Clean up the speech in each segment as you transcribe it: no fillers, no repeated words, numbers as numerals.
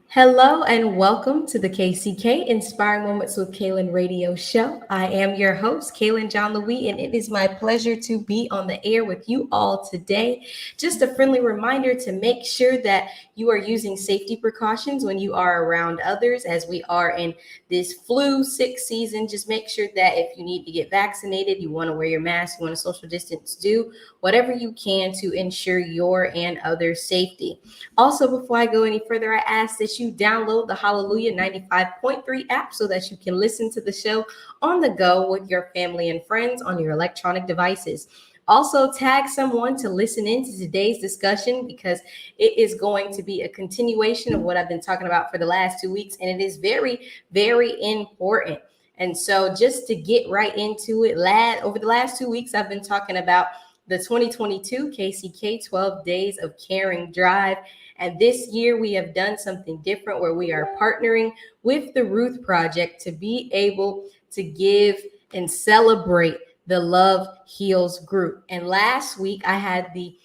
Hello and welcome to the KCK Inspiring Moments with Kaylin radio show. I am your host, Kaylin John Louis, and it is my pleasure to be on the air with you all today. Just a friendly reminder to make sure that you are using safety precautions when you are around others, as we are in this flu sick season. Just make sure that if you need to get vaccinated, you want to wear your mask, you want to social distance, do whatever you can to ensure your and others' safety. Also, before I go any further, I ask that you download the Hallelujah 95.3 app so that you can listen to the show on the go with your family and friends on your electronic devices. Also, tag someone to listen in to today's discussion because it is going to be a continuation of what I've been talking about for the last 2 weeks, and it is very, very important. And so, just to get right into it, over the last 2 weeks, I've been talking about the 2022 KCK 12 Days of Caring Drive. And this year we have done something different where we are partnering with the Ruth Project to be able to give and celebrate the Love Heals group. And last week I had the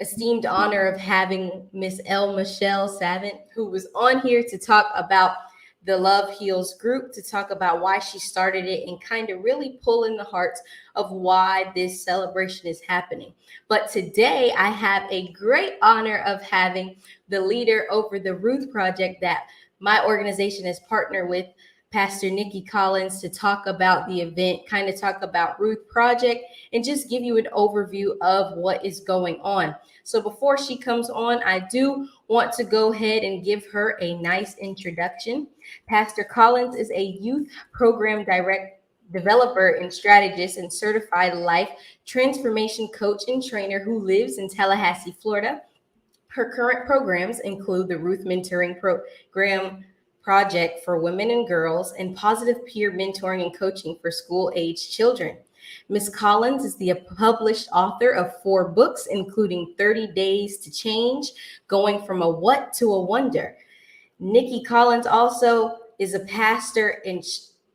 esteemed honor of having Miss L. Michelle Savant, who was on here to talk about the Love Heals group, to talk about why she started it and kind of really pull in the hearts of why this celebration is happening. But today I have a great honor of having the leader over the Ruth Project that my organization has partnered with, Pastor Nicky Collins, to talk about the event, kind of talk about Ruth Project, and just give you an overview of what is going on. So before she comes on, I do want to go ahead and give her a nice introduction. Pastor Collins is a youth program developer and strategist and certified life transformation coach and trainer who lives in Tallahassee, Florida. Her current programs include the Ruth Mentoring Program Project for Women and Girls and Positive Peer Mentoring and Coaching for School-Aged Children. Ms. Collins is the published author of 4 books, including 30 Days to Change, Going from a What to a Wonder. Nicky Collins also is a pastor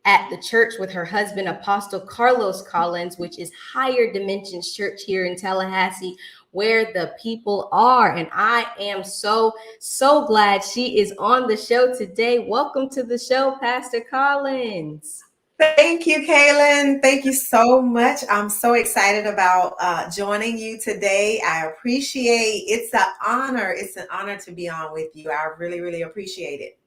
at the church with her husband, Apostle Carlos Collins, which is Higher Dimensions Church here in Tallahassee, where the people are. And I am so glad she is on the show today. Welcome to the show, Pastor Collins. Thank you, Kaylin. Thank you so much. I'm so excited about joining you today. I appreciate it's an honor. It's an honor to be on with you. I really, really appreciate it.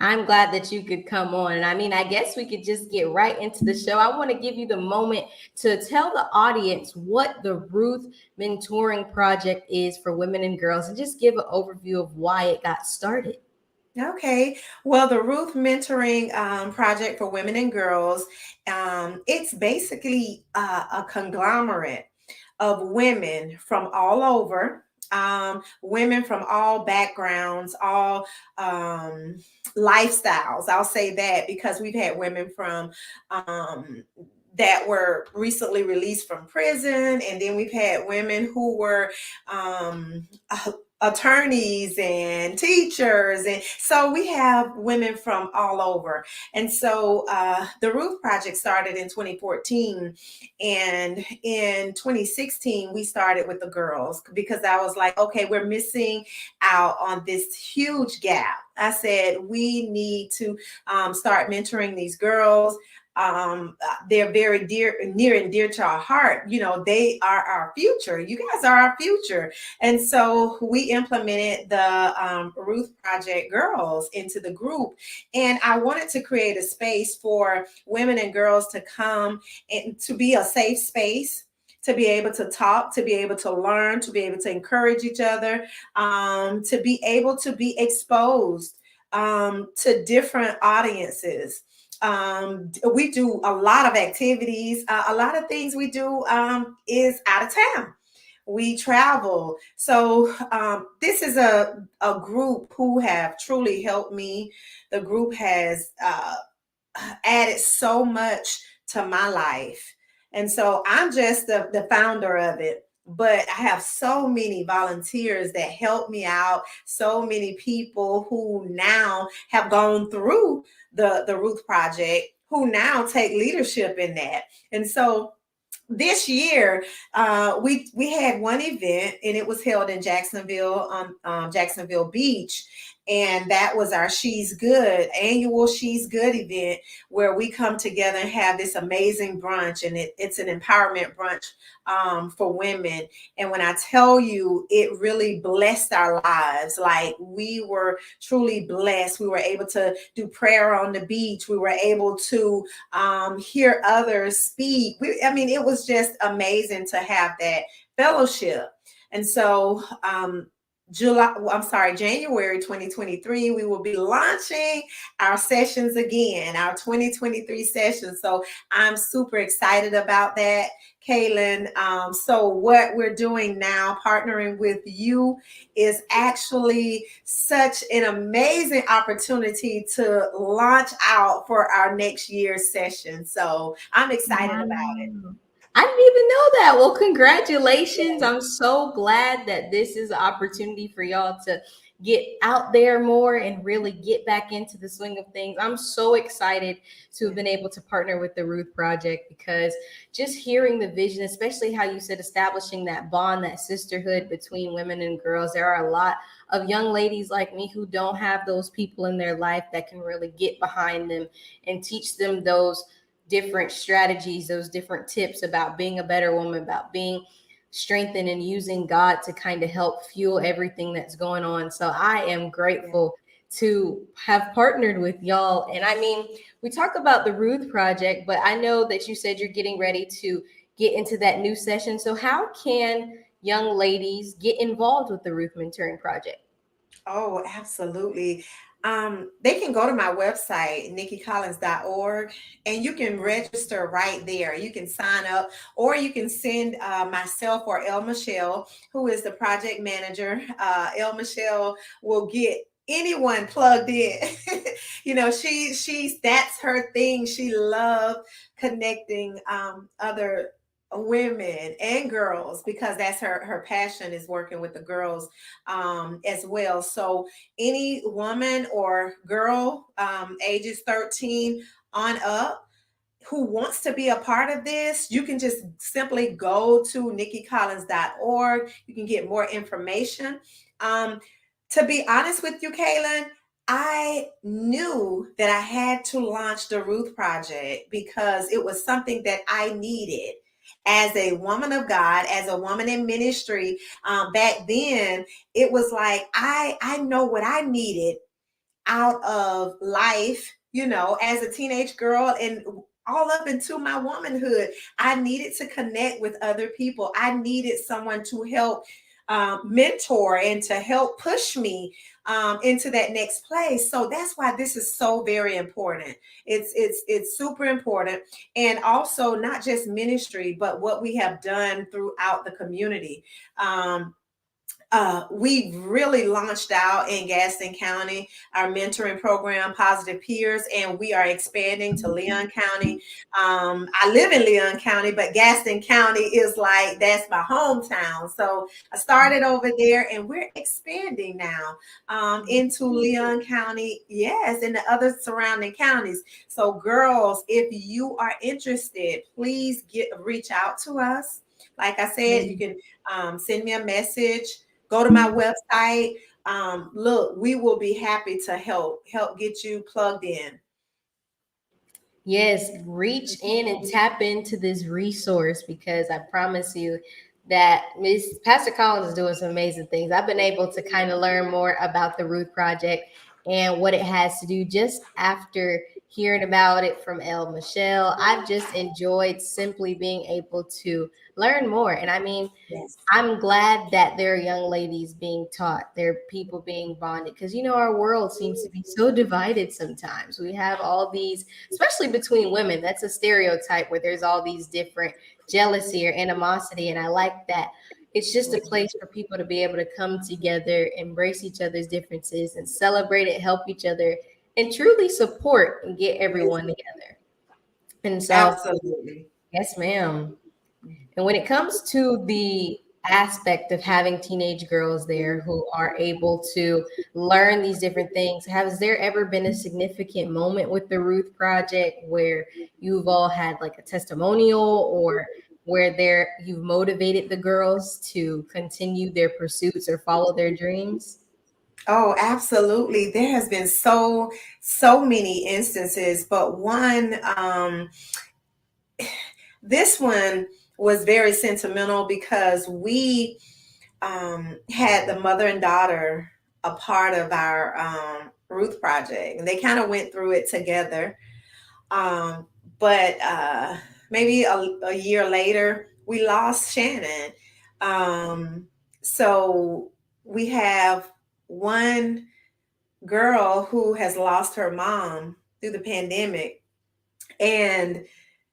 I'm glad that you could come on. And I mean, I guess we could just get right into the show. I want to give you the moment to tell the audience what the Ruth Mentoring Project is for women and girls and just give an overview of why it got started. Okay. Well, the Ruth Mentoring Project for Women and Girls, it's basically a conglomerate of women from all over, women from all backgrounds, all lifestyles. I'll say that because we've had women from that were recently released from prison, and then we've had women who were attorneys and teachers, and so we have women from all over. And so the Ruth Project started in 2014, and in 2016 we started with the girls because I was like, okay, we're missing out on this huge gap. I said we need to start mentoring these girls. They're very near and dear to our heart. You know, they are our future. You guys are our future. And so we implemented the Ruth Project girls into the group. And I wanted to create a space for women and girls to come and to be a safe space, to be able to talk, to be able to learn, to be able to encourage each other, to be able to be exposed to different audiences. We do a lot of activities. A lot of things we do is out of town. We travel. So this is a group who have truly helped me. The group has added so much to my life. And so I'm just the founder of it. But I have so many volunteers that help me out, so many people who now have gone through the Ruth Project, who now take leadership in that. And so this year, we had one event, and it was held in Jacksonville, on Jacksonville Beach. And that was our She's Good annual She's Good event, where we come together and have this amazing brunch. And it's an empowerment brunch for women. And when I tell you, it really blessed our lives. Like, we were truly blessed. We were able to do prayer on the beach. We were able to hear others speak. I mean, it was just amazing to have that fellowship. And so, January 2023, we will be launching our sessions again, our 2023 sessions. So I'm super excited about that, Kaylin. So what we're doing now, partnering with you, is actually such an amazing opportunity to launch out for our next year's session. So I'm excited about it. Wow. I didn't even know that. Well, congratulations. I'm so glad that this is an opportunity for y'all to get out there more and really get back into the swing of things. I'm so excited to have been able to partner with the Ruth Project, because just hearing the vision, especially how you said establishing that bond, that sisterhood between women and girls. There are a lot of young ladies like me who don't have those people in their life that can really get behind them and teach them those different strategies, those different tips about being a better woman, about being strengthened and using God to kind of help fuel everything that's going on. So I am grateful to have partnered with y'all. And I mean, we talk about the Ruth Project, but I know that you said you're getting ready to get into that new session. So how can young ladies get involved with the Ruth Mentoring Project? Oh, absolutely. They can go to my website, nickycollins.org, and you can register right there. You can sign up, or you can send myself or El Michelle, who is the project manager. El Michelle will get anyone plugged in. You know, she's that's her thing. She loves connecting other women and girls, because that's her passion, is working with the girls as well. So any woman or girl ages 13 on up who wants to be a part of this, you can just simply go to nickycollins.org. You can get more information. Um, to be honest with you, Kaylin, I knew that I had to launch the Ruth Project because it was something that I needed as a woman of God, as a woman in ministry. Back then, it was like I know what I needed out of life, you know, as a teenage girl and all up into my womanhood. I needed to connect with other people. I needed someone to help mentor and to help push me into that next place. So that's why this is so very important. It's super important. And also not just ministry, but what we have done throughout the community. We really launched out in Gaston County, our mentoring program, Positive Peers, and we are expanding to Leon County. I live in Leon County, but Gaston County is like, that's my hometown. So I started over there, and we're expanding now into Leon County, yes, and the other surrounding counties. So girls, if you are interested, please reach out to us. Like I said, you can send me a message, go to my website. Look, we will be happy to help get you plugged in. Yes, reach in and tap into this resource, because I promise you that Miss Pastor Collins is doing some amazing things. I've been able to kind of learn more about the Ruth Project and what it has to do just after hearing about it from El Michelle. I've just enjoyed simply being able to learn more. And I mean, Yes. I'm glad that there are young ladies being taught, there are people being bonded, because you know our world seems to be so divided sometimes. We have all these, especially between women, that's a stereotype where there's all these different jealousy or animosity. And I like that it's just a place for people to be able to come together, embrace each other's differences, and celebrate it, help each other, and truly support and get everyone together. And so, Absolutely. yes, ma'am. And when it comes to the aspect of having teenage girls there who are able to learn these different things, has there ever been a significant moment with the Ruth Project where you've all had like a testimonial, or where you've motivated the girls to continue their pursuits or follow their dreams? Oh, absolutely. There has been so many instances, but one this one was very sentimental because we had the mother and daughter a part of our Ruth Project, and they kind of went through it together. Um, but maybe a year later, we lost Shannon. Um, so we have one girl who has lost her mom through the pandemic. And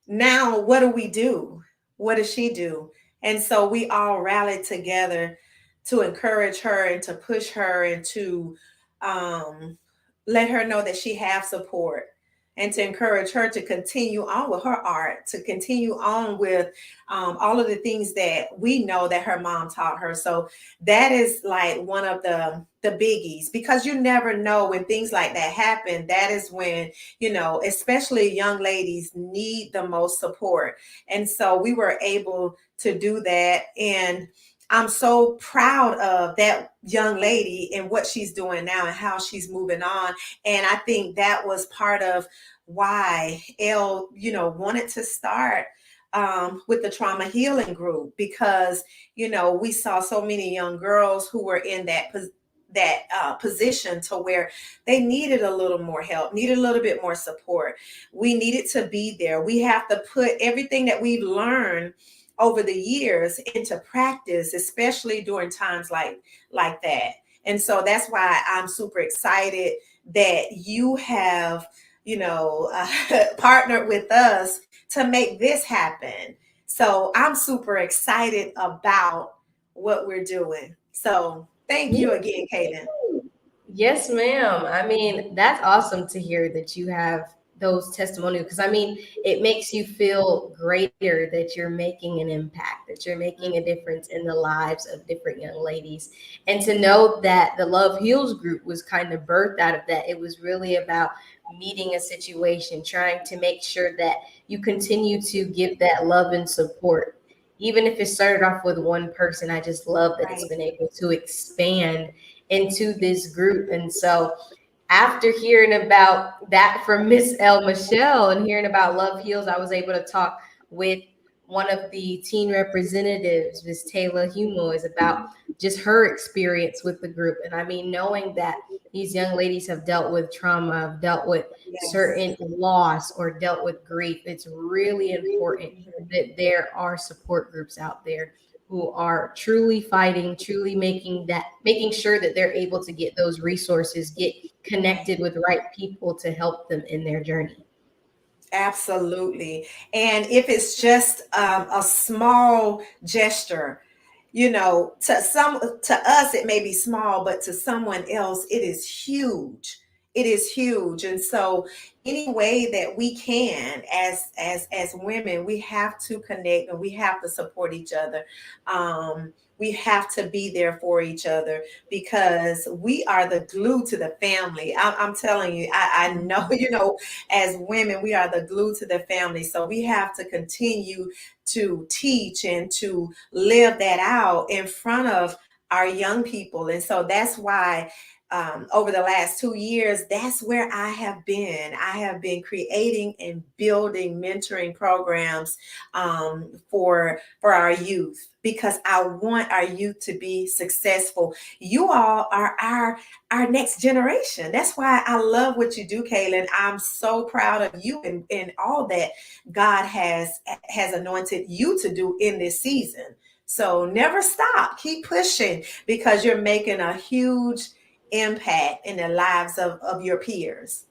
now what do we do? What does she do? And so we all rallied together to encourage her and to push her and to um, let her know that she has support, and to encourage her to continue on with her art, to continue on with all of the things that we know that her mom taught her. So that is like one of the biggies, because you never know when things like that happen. That is when, especially young ladies need the most support. And so we were able to do that. And I'm so proud of that young lady and what she's doing now and how she's moving on. And I think that was part of why Elle, wanted to start with the trauma healing group, because, we saw so many young girls who were in that position to where they needed a little more help, needed a little bit more support. We needed to be there. We have to put everything that we've learned over the years into practice, especially during times like that. And so that's why I'm super excited that you have, partnered with us to make this happen. So I'm super excited about what we're doing. So thank Me you again, Kaden. Yes, ma'am. I mean, that's awesome to hear that you have those testimonials, because I mean, it makes you feel greater that you're making an impact, that you're making a difference in the lives of different young ladies. And to know that the Love Heals group was kind of birthed out of that, it was really about meeting a situation, trying to make sure that you continue to give that love and support. Even if it started off with one person, I just love that it's Right. been able to expand into this group. And so after hearing about that from Miss L. Michelle and hearing about Love Heals, I was able to talk with one of the teen representatives, Miss Taylor Humo, is about just her experience with the group. And I mean, knowing that these young ladies have dealt with trauma, have dealt with Yes. certain loss or dealt with grief, it's really important that there are support groups out there who are truly fighting, truly making sure that they're able to get those resources, get Right. connected with the right people to help them in their journey. Absolutely. And if it's just a small gesture, to us it may be small, but to someone else it is huge. It is huge. And so any way that we can, as women, we have to connect and we have to support each other. We have to be there for each other, because we are the glue to the family. I'm telling you, I know, as women, we are the glue to the family. So we have to continue to teach and to live that out in front of our young people. And so that's why over the last 2 years, that's where I have been. I have been creating and building mentoring programs for our youth, because I want our youth to be successful. You all are our next generation. That's why I love what you do, Kaylin. I'm so proud of you and all that God has anointed you to do in this season. So never stop. Keep pushing, because you're making a huge impact in the lives of your peers.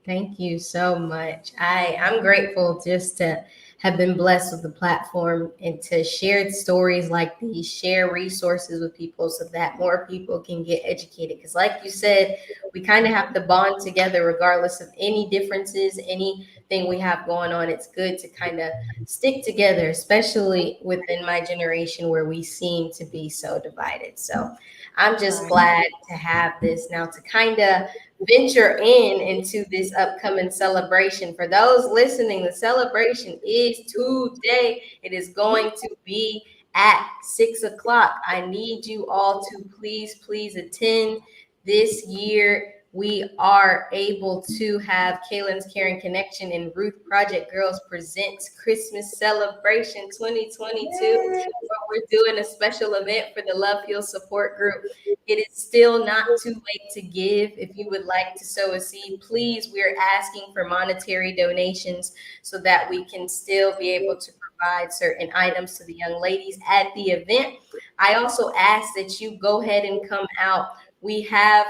Thank you so much. I'm grateful just to have been blessed with the platform and to share stories like these, share resources with people so that more people can get educated. Because, like you said, we kind of have to bond together regardless of any differences, anything we have going on. It's good to kind of stick together, especially within my generation where we seem to be so divided. So I'm just Right. glad to have this now to kind of venture into this upcoming celebration. For those listening, the celebration is today. It is going to be at 6 o'clock. I need you all to please attend. This year, we are able to have Kaylin's Caring Connection and Ruth Project Girls Presents Christmas Celebration 2022. Where we're doing a special event for the Love Heal Support Group. It is still not too late to give. If you would like to sow a seed, please, we're asking for monetary donations so that we can still be able to provide certain items to the young ladies at the event. I also ask that you go ahead and come out. We have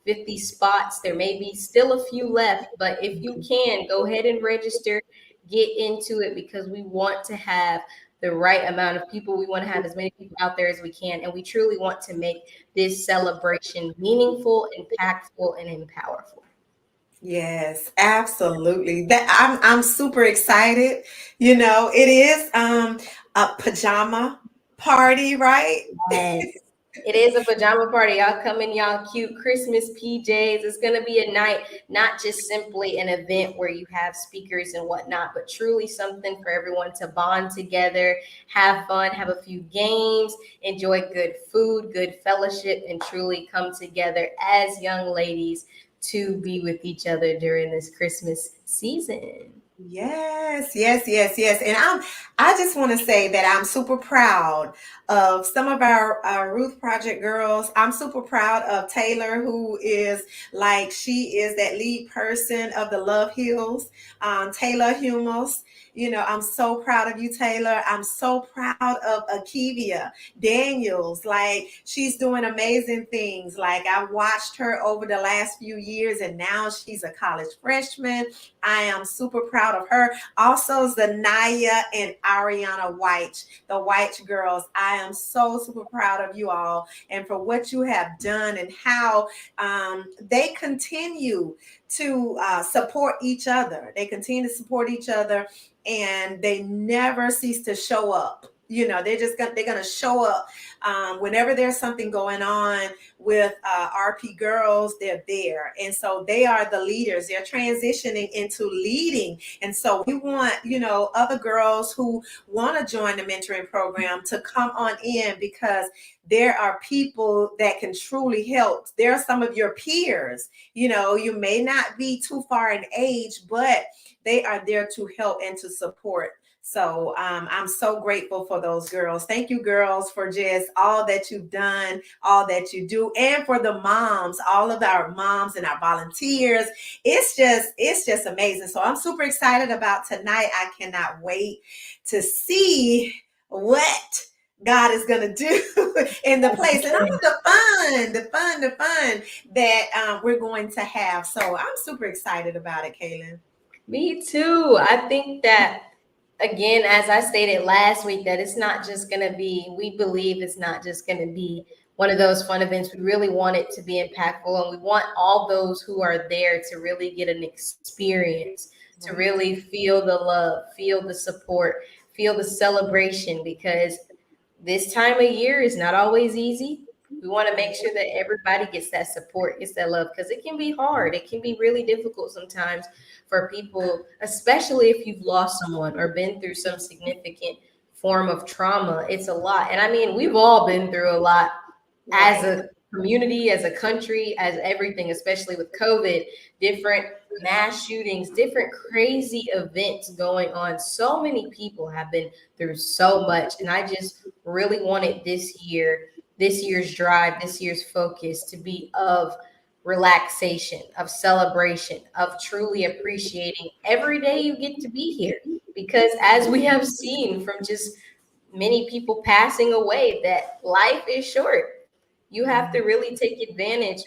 50 spots. There may be still a few left, but if you can, go ahead and register, get into it because we want to have the right amount of people. We want to have as many people out there as we can, and we truly want to make this celebration meaningful, impactful, and powerful. Yes, absolutely. That I'm super excited. You know, it is a pajama party, right? Yes. It is a pajama party. Y'all come in y'all cute Christmas PJs. It's going to be a night, not just simply an event where you have speakers and whatnot, but truly something for everyone to bond together, have fun, have a few games, enjoy good food, good fellowship, and truly come together as young ladies to be with each other during this Christmas season. Yes, yes, yes, yes. And I just want to say that I'm super proud of some of our Ruth Project girls. I'm super proud of Taylor, who is like she is that lead person of the Love Hills, Taylor Humos. You know, I'm so proud of you, Taylor. I'm so proud of Akivia Daniels. Like she's doing amazing things. Like I've watched her over the last few years, and now she's a college freshman. I am super proud of her. Also, Zanaya and Ariana White, the White girls. I am so super proud of you all and for what you have done and how they continue to support each other. They continue to support each other and they never cease to show up. You know, they're gonna show up whenever there's something going on with RP girls. They're there, and so they are the leaders. They're transitioning into leading, and so we want other girls who want to join the mentoring program to come on in because there are people that can truly help. There are some of your peers. You may not be too far in age, but they are there to help and to support. So I'm so grateful for those girls. Thank you, girls, for just all that you've done, all that you do, and for the moms, all of our moms and our volunteers. It's just amazing. So I'm super excited about tonight. I cannot wait to see what God is going to do in the place and all the fun that we're going to have. So I'm super excited about it, Kaylin. Me too. I think that, again, as I stated last week, that it's not just going to be, we believe it's not just going to be one of those fun events. We really want it to be impactful, and we want all those who are there to really get an experience, to really feel the love, feel the support, feel the celebration, because this time of year is not always easy. We want to make sure that everybody gets that support, gets that love, because it can be hard. It can be really difficult sometimes for people, especially if you've lost someone or been through some significant form of trauma. It's a lot. And I mean, we've all been through a lot as Right. a community, as a country, as everything, especially with COVID, different mass shootings, different crazy events going on. So many people have been through so much. And I just really wanted this year's drive, this year's focus to be of relaxation, of celebration, of truly appreciating every day you get to be here. Because as we have seen from just many people passing away, that life is short. You have to really take advantage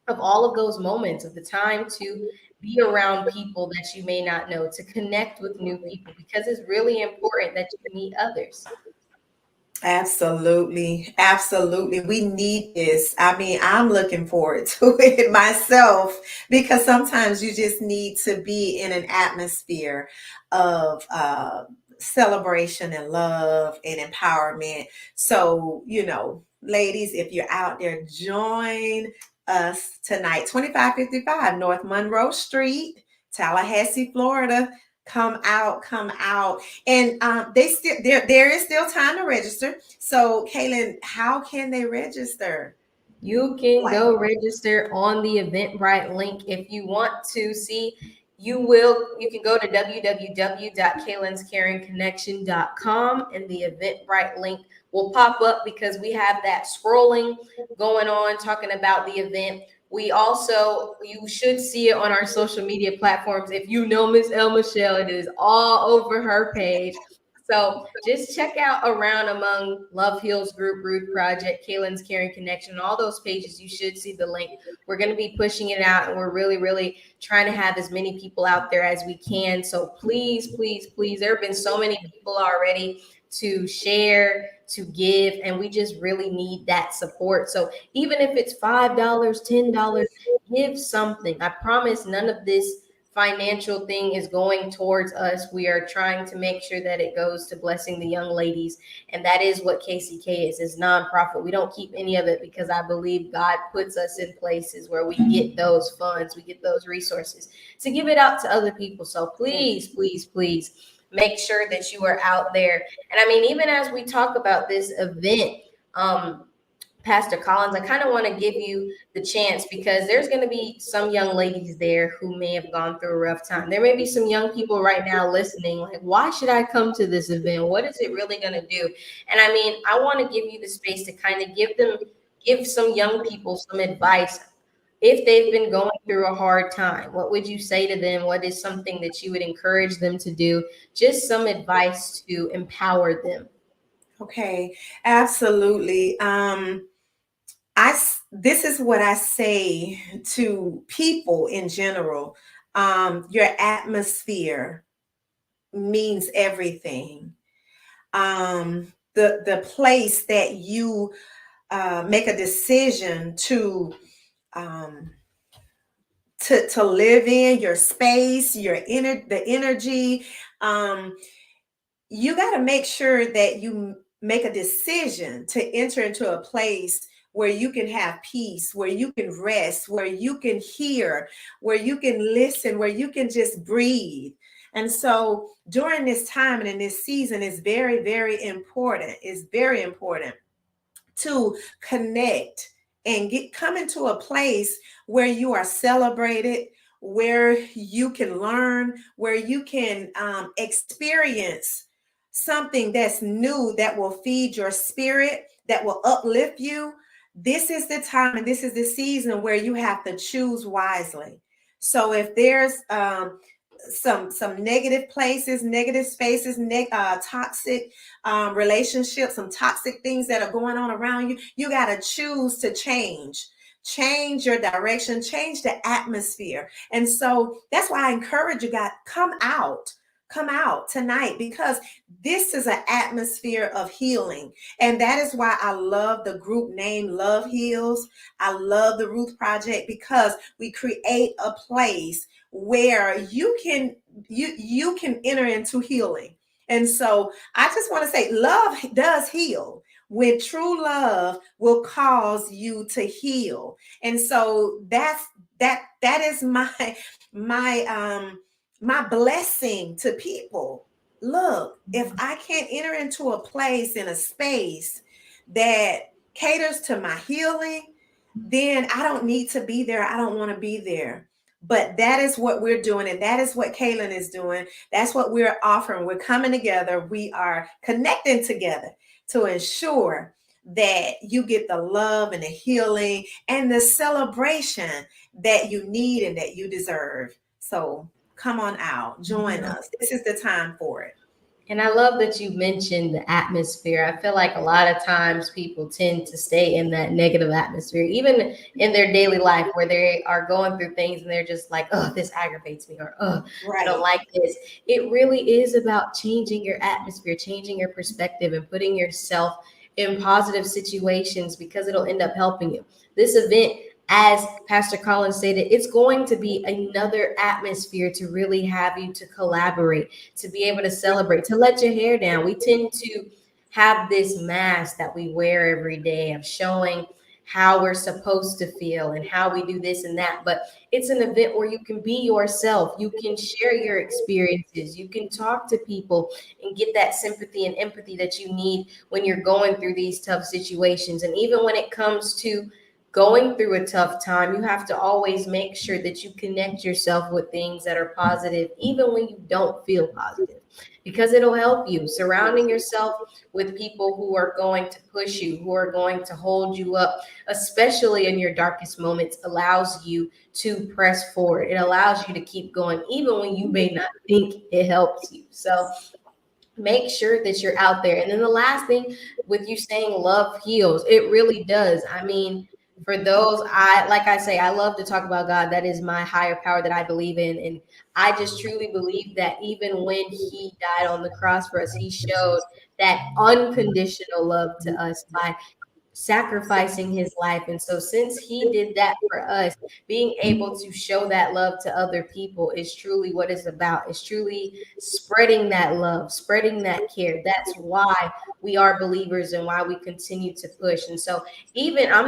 of all of those moments, of the time to be around people that you may not know, to connect with new people, because it's really important that you meet others. Absolutely. Absolutely. We need this. I mean, I'm looking forward to it myself because sometimes you just need to be in an atmosphere of celebration and love and empowerment. So, ladies, if you're out there, join us tonight, 2555 North Monroe Street, Tallahassee, Florida. Come out, come out. And they still there is still time to register. So Kaylin, how can they register? You can Like, go register on the Eventbrite link if you want to see. You can go to www.kalinscaringconnection.com and the Eventbrite link will pop up because we have that scrolling going on talking about the event. We also, you should see it on our social media platforms. If you know Miss El Michelle, it is all over her page. So just check out Around Among Love Heals Group, Ruth Project, Kaylin's Caring Connection, all those pages. You should see the link. We're going to be pushing it out, and we're really, really trying to have as many people out there as we can. So please, please, please, there have been so many people already to share, to give, and we just really need that support. So even if it's $5, $10, give something. I promise none of this financial thing is going towards us. We are trying to make sure that it goes to blessing the young ladies. And that is what KCK is nonprofit. We don't keep any of it because I believe God puts us in places where we get those funds, we get those resources to give it out to other people. So please, please, please make sure that you are out there. And I mean, even as we talk about this event, Pastor Collins, I kind of want to give you the chance because there's going to be some young ladies there who may have gone through a rough time. There may be some young people right now listening, like, why should I come to this event? What is it really going to do? And I mean, I want to give you the space to kind of give some young people some advice. If they've been going through a hard time, what would you say to them? What is something that you would encourage them to do? Just some advice to empower them. okay, absolutely. This is what I say to people in general. Your atmosphere means everything. The place that you make a decision um, to live in, your space, the energy. Um, you got to make sure that you make a decision to enter into a place where you can have peace, where you can rest, where you can hear, where you can listen, where you can just breathe. And so during this time and in this season, it's very, very important. It's very important to connect and come into a place where you are celebrated, where you can learn, where you can experience something that's new that will feed your spirit, that will uplift you. This is the time and this is the season where you have to choose wisely. So if there's some negative places, negative spaces, toxic relationships, some toxic things that are going on around you, you got to choose to change your direction, change the atmosphere. And so that's why I encourage you guys, come out tonight, because this is an atmosphere of healing. And that is why I love the group name Love Heals. I love the Ruth Project, because we create a place where you can enter into healing. And so I just want to say love does heal. When true love will cause you to heal. And so that is my my blessing to people. Look, if I can't enter into a place, in a space that caters to my healing, then I don't need to be there. I don't want to be there. But that is what we're doing, and that is what Kaylin is doing. That's what we're offering. We're coming together. We are connecting together to ensure that you get the love and the healing and the celebration that you need and that you deserve. So come on out, join us. This is the time for it. And I love that you mentioned the atmosphere. I feel like a lot of times people tend to stay in that negative atmosphere, even in their daily life where they are going through things and they're just like, oh, this aggravates me, or oh, I don't Right. like this. It really is about changing your atmosphere, changing your perspective, and putting yourself in positive situations because it'll end up helping you. This event, as Pastor Collins stated, it's going to be another atmosphere to really have you to collaborate, to be able to celebrate, to let your hair down. We tend to have this mask that we wear every day of showing how we're supposed to feel and how we do this and that. But it's an event where you can be yourself. You can share your experiences. You can talk to people and get that sympathy and empathy that you need when you're going through these tough situations. And even when it comes to going through a tough time, you have to always make sure that you connect yourself with things that are positive, even when you don't feel positive, because it'll help you. Surrounding yourself with people who are going to push you, who are going to hold you up, especially in your darkest moments, allows you to press forward. It allows you to keep going, even when you may not think it helps you. So, make sure that you're out there. And then the last thing with you saying love heals, it really does. I mean, for those, I like I say, I love to talk about God. That is my higher power that I believe in. And I just truly believe that even when he died on the cross for us, he showed that unconditional love to us by sacrificing his life. And so, since he did that for us, being able to show that love to other people is truly what it's about. It's truly spreading that love, spreading that care. That's why we are believers and why we continue to push. And so, even I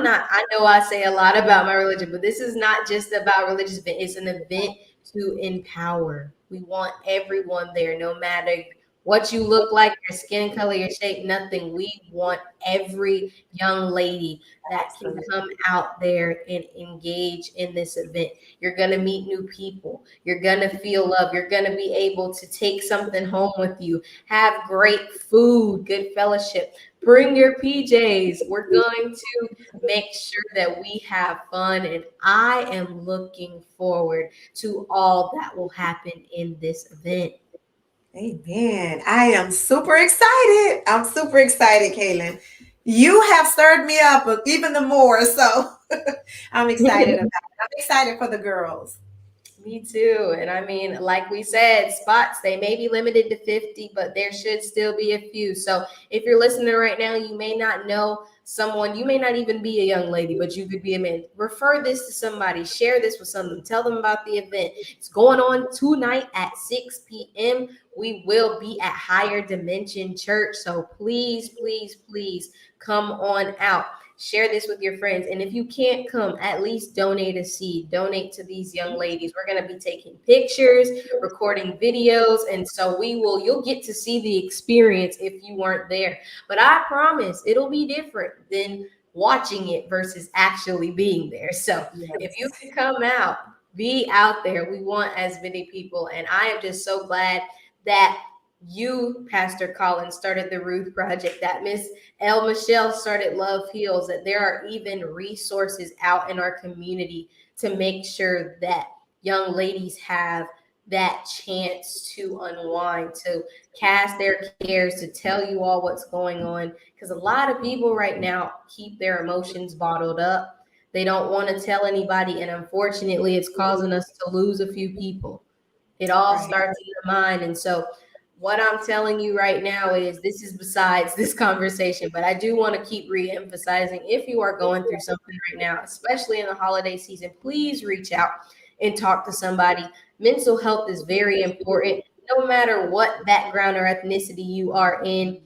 know I say a lot about my religion, but this is not just about religious event, it's an event to empower. We want everyone there, no matter what you look like, your skin color, your shape, nothing. We want every young lady that can come out there and engage in this event. You're going to meet new people. You're going to feel love. You're going to be able to take something home with you, have great food, good fellowship. Bring your PJs. We're going to make sure that we have fun. And I am looking forward to all that will happen in this event. Amen. I am super excited. I'm super excited, Kaylin. You have stirred me up even the more. So I'm excited about it. I'm excited for the girls. Me too. And I mean, like we said, spots, they may be limited to 50, but there should still be a few. So if you're listening right now, you may not know someone, you may not even be a young lady, but you could be a man. Refer this to somebody, share this with someone, tell them about the event. It's going on tonight at 6 p.m. We will be at Higher Dimension Church. So please, please, please come on out. Share this with your friends. And if you can't come, at least donate a seed. Donate to these young ladies. We're going to be taking pictures, recording videos. And so you'll get to see the experience if you weren't there. But I promise it'll be different than watching it versus actually being there. So if you can come out, be out there. We want as many people. And I am just so glad that you, Pastor Collins, started the Ruth Project, that Miss El Michelle started Love Heals, that there are even resources out in our community to make sure that young ladies have that chance to unwind, to cast their cares, to tell you all what's going on. Because a lot of people right now keep their emotions bottled up. They don't want to tell anybody. And unfortunately, it's causing us to lose a few people. It all starts in the mind. And so what I'm telling you right now is this is besides this conversation, but I do want to keep re-emphasizing, if you are going through something right now, especially in the holiday season, please reach out and talk to somebody. Mental health is very important. No matter what background or ethnicity you are in,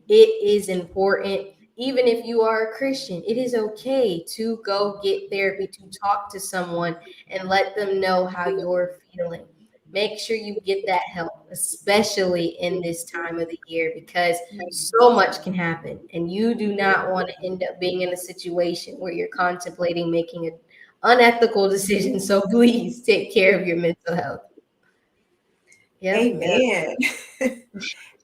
it is important. Even if you are a Christian, it is okay to go get therapy, to talk to someone and let them know how you're feeling. Make sure you get that help, especially in this time of the year, because so much can happen. And you do not want to end up being in a situation where you're contemplating making an unethical decision. So please take care of your mental health. Yep. Amen. That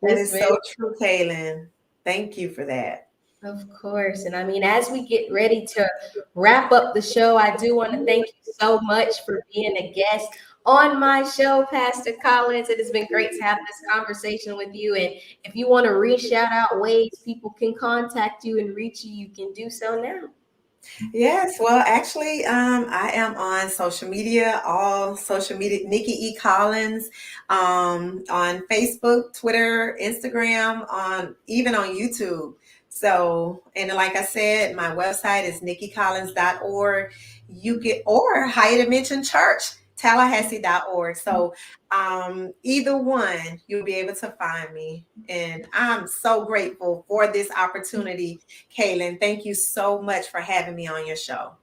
Yes, is ma'am. so true, Kaylin. Thank you for that. Of course. And I mean, as we get ready to wrap up the show, I do want to thank you so much for being a guest on my show, Pastor Collins. It has been great to have this conversation with you. And if you want to shout out ways people can contact you and reach you, you can do so now. Yes, well, actually, I am on social media, all social media, Nicky Collins, on Facebook, Twitter, Instagram, even on YouTube. So, and like I said, my website is nickycollins.org. You get, or Higher Dimension Church, Tallahassee.org. So, either one, you'll be able to find me. And I'm so grateful for this opportunity, Kaylin. Thank you so much for having me on your show.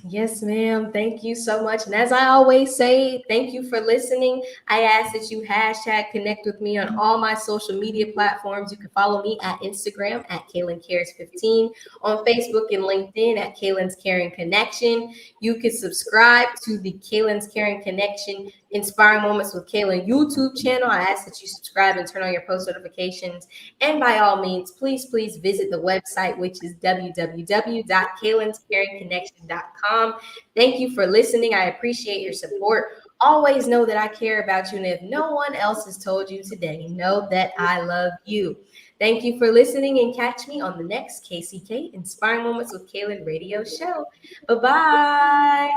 Yes, ma'am. Thank you so much. And as I always say, thank you for listening. I ask that you hashtag connect with me on all my social media platforms. You can follow me at Instagram at Kaylin Cares 15, on Facebook and LinkedIn at Kaylin's Caring Connection. You can subscribe to the Kaylin's Caring Connection Inspiring Moments with Kaylin YouTube channel. I ask that you subscribe and turn on your post notifications. And by all means, please visit the website, which is www.kaylinscaringconnection.com. Thank you for listening. I appreciate your support. Always know that I care about you. And if no one else has told you today, know that I love you. Thank you for listening and catch me on the next KCK Inspiring Moments with Kaylin radio show. Bye bye.